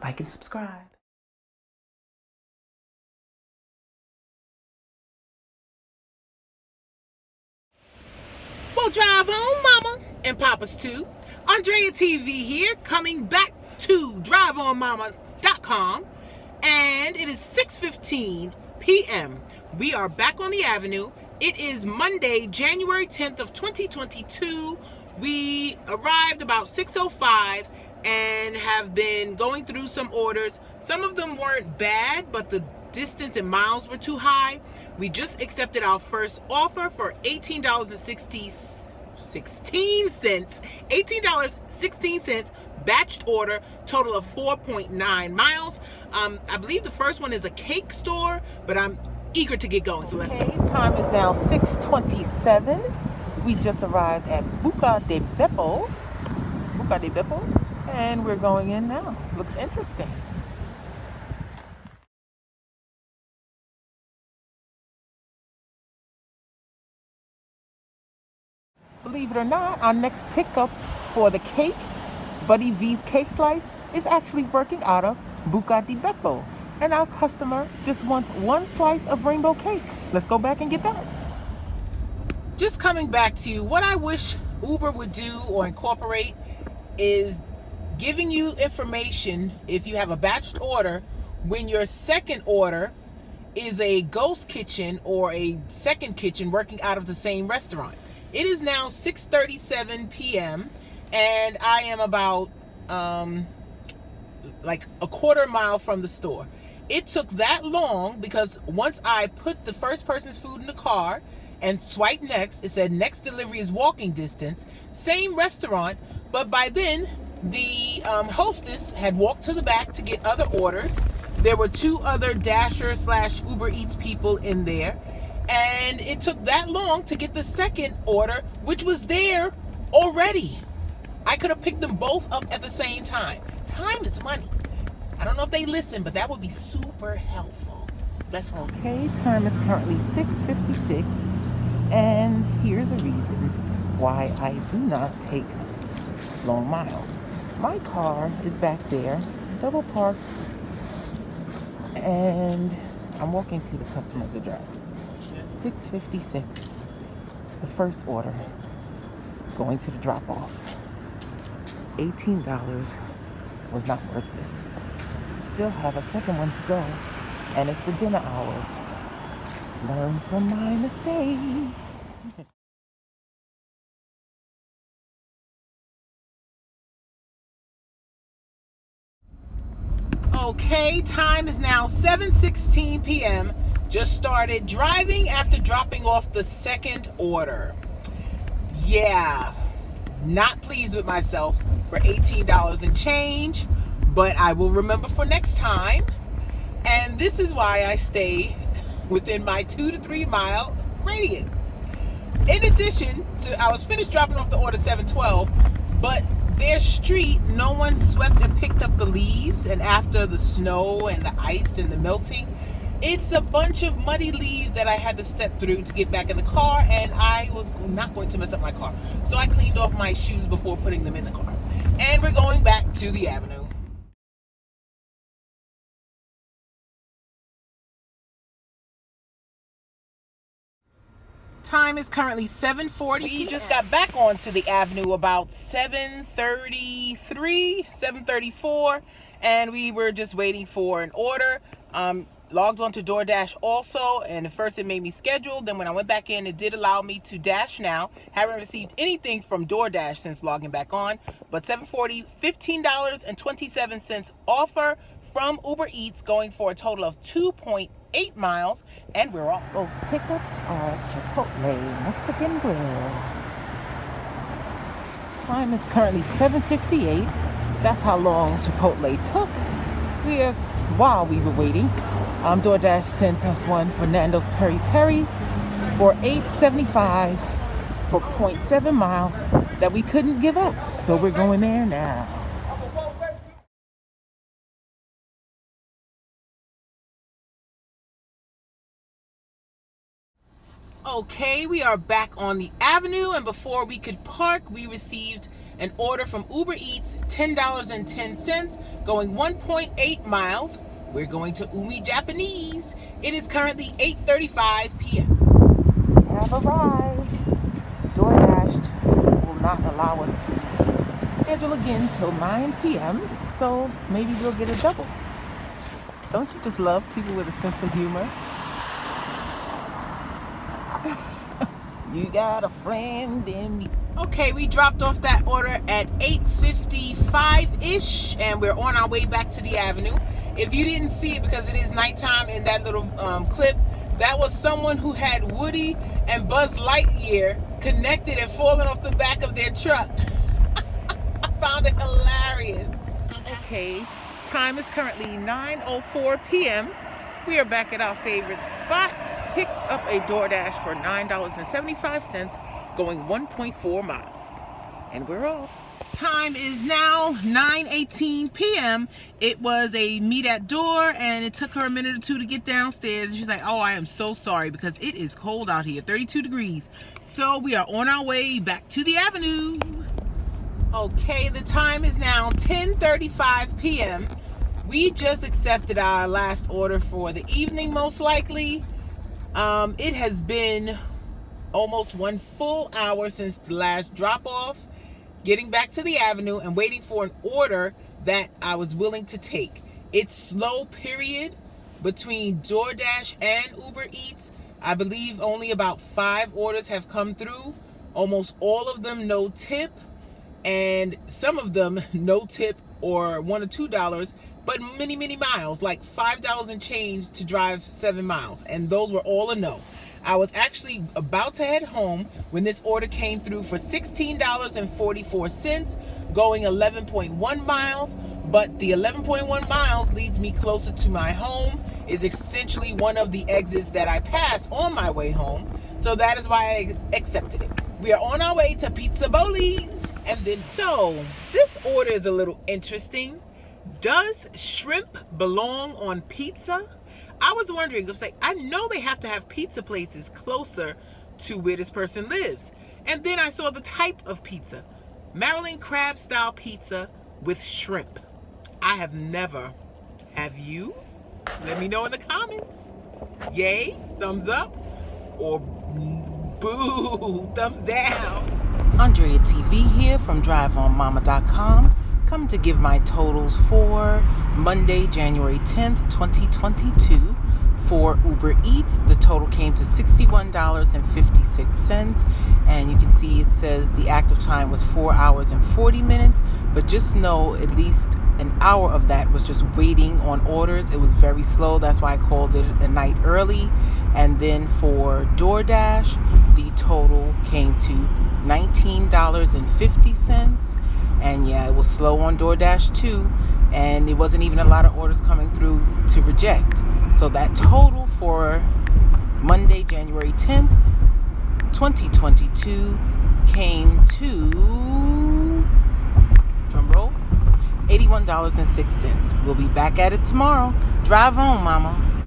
like and subscribe. Well, drive on, Mama and Papas too. Andrea TV here, coming back to driveonmamas.com, and it is 6:15 p.m. We are back on the avenue. It is Monday, January 10th of 2022. We arrived about 6:05 and have been going through some orders. Some of them weren't bad, but the distance and miles were too high. We just accepted our first offer for $18.16, $18.16, batched order, total of 4.9 miles. I believe the first one is a cake store, but I'm eager to get going. So let's go. Time is now 6:27. We just arrived at Buca de Beppo, and we're going in now. Looks interesting. Believe it or not, our next pickup for the cake, Buddy V's Cake Slice, is actually working out of Buca di Beppo. And our customer just wants one slice of rainbow cake. Let's go back and get that. Just coming back to what I wish Uber would do or incorporate is giving you information if you have a batched order when your second order is a ghost kitchen or a second kitchen working out of the same restaurant. It is now 6:37 p.m. and I am about like a quarter mile from the store. It took that long because once I put the first person's food in the car and swiped next, it said next delivery is walking distance. Same restaurant, but by then the hostess had walked to the back to get other orders. There were two other Dasher / Uber Eats people in there. And it took that long to get the second order, which was there already. I could have picked them both up at the same time. Time is money. I don't know if they listen, but that would be super helpful. Let's go. Okay, time is currently 6:56, and here's a reason why I do not take long miles. My car is back there, double parked, and I'm walking to the customer's address. 6:56, the first order, going to the drop-off. $18 was not worth this. Still have a second one to go, and it's the dinner hours. Learn from my mistakes. Okay, time is now 7:16 p.m. Just started driving after dropping off the second order. Yeah, not pleased with myself for $18 and change, but I will remember for next time. And this is why I stay within my 2 to 3 mile radius. In addition to, I was finished dropping off the order 7:12, but their street, no one swept and picked up the leaves, and after the snow and the ice and the melting, it's a bunch of muddy leaves that I had to step through to get back in the car, and I was not going to mess up my car. So I cleaned off my shoes before putting them in the car. And we're going back to the avenue. Time is currently 7:40. We just got back onto the avenue about 7:33, 7:34, and we were just waiting for an order. Logged onto Doordash also, and at first it made me schedule. Then when I went back in, it did allow me to dash now. Haven't received anything from Doordash since logging back on, but 7:40, $15.27 offer from Uber Eats, going for a total of 2.8 miles, and we're off. Both pickups are Chipotle Mexican Grill. Time is currently 7:58. That's how long Chipotle took. While we were waiting, DoorDash sent us one Fernando's Peri Peri for $8.75 for 0.7 miles that we couldn't give up. So we're going there now. Okay, we are back on the avenue, and before we could park, we received An order from Uber Eats, $10.10, going 1.8 miles. We're going to Umi Japanese. It is currently 8:35 p.m. Have arrived. Doordash will not allow us to schedule again till 9 p.m. So maybe we'll get a double. Don't you just love people with a sense of humor? You got a friend in me. Okay, we dropped off that order at 8:55-ish, and we're on our way back to the avenue. If you didn't see it because it is nighttime in that little clip, that was someone who had Woody and Buzz Lightyear connected and falling off the back of their truck. I found it hilarious. Okay, time is currently 9:04 p.m. We are back at our favorite spot. Picked up a Doordash for $9.75, going 1.4 miles. And we're off. Time is now 9:18 p.m. It was a meet at door, and it took her a minute or two to get downstairs. And she's like, oh, I am so sorry because it is cold out here, 32 degrees. So we are on our way back to the avenue. Okay, the time is now 10:35 p.m. We just accepted our last order for the evening, most likely. It has been almost 1 full hour since the last drop-off, getting back to the avenue and waiting for an order that I was willing to take. It's slow, period, between Doordash and Uber Eats. I believe only about 5 orders have come through. Almost all of them no tip, and some of them no tip or $1 or $2, but many miles, like $5 and change to drive 7 miles, and those were all a no. I was actually about to head home when this order came through for $16.44, going 11.1 miles, but the 11.1 miles leads me closer to my home, is essentially one of the exits that I pass on my way home, so that is why I accepted it. We are on our way to Pizza Boli's, and then So, this order is a little interesting. Does shrimp belong on pizza? I was wondering, I was like, I know they have to have pizza places closer to where this person lives. And then I saw the type of pizza. Maryland crab style pizza with shrimp. I have never. Have you? Let me know in the comments. Yay, thumbs up, or boo, thumbs down. Andrea TV here from DriveOnMama.com. Come to give my totals for Monday, January 10th, 2022. For Uber Eats, the total came to $61.56, and you can see it says the active time was 4 hours and 40 minutes, but just know at least an hour of that was just waiting on orders. It was very slow, that's why I called it a night early. And then for Doordash, the total came to $19.50, and yeah, it was slow on Doordash too, and it wasn't even a lot of orders coming through to reject. So that total for Monday, January 10th, 2022 came to, drum roll, $81.06. We'll be back at it tomorrow. Drive on, mama.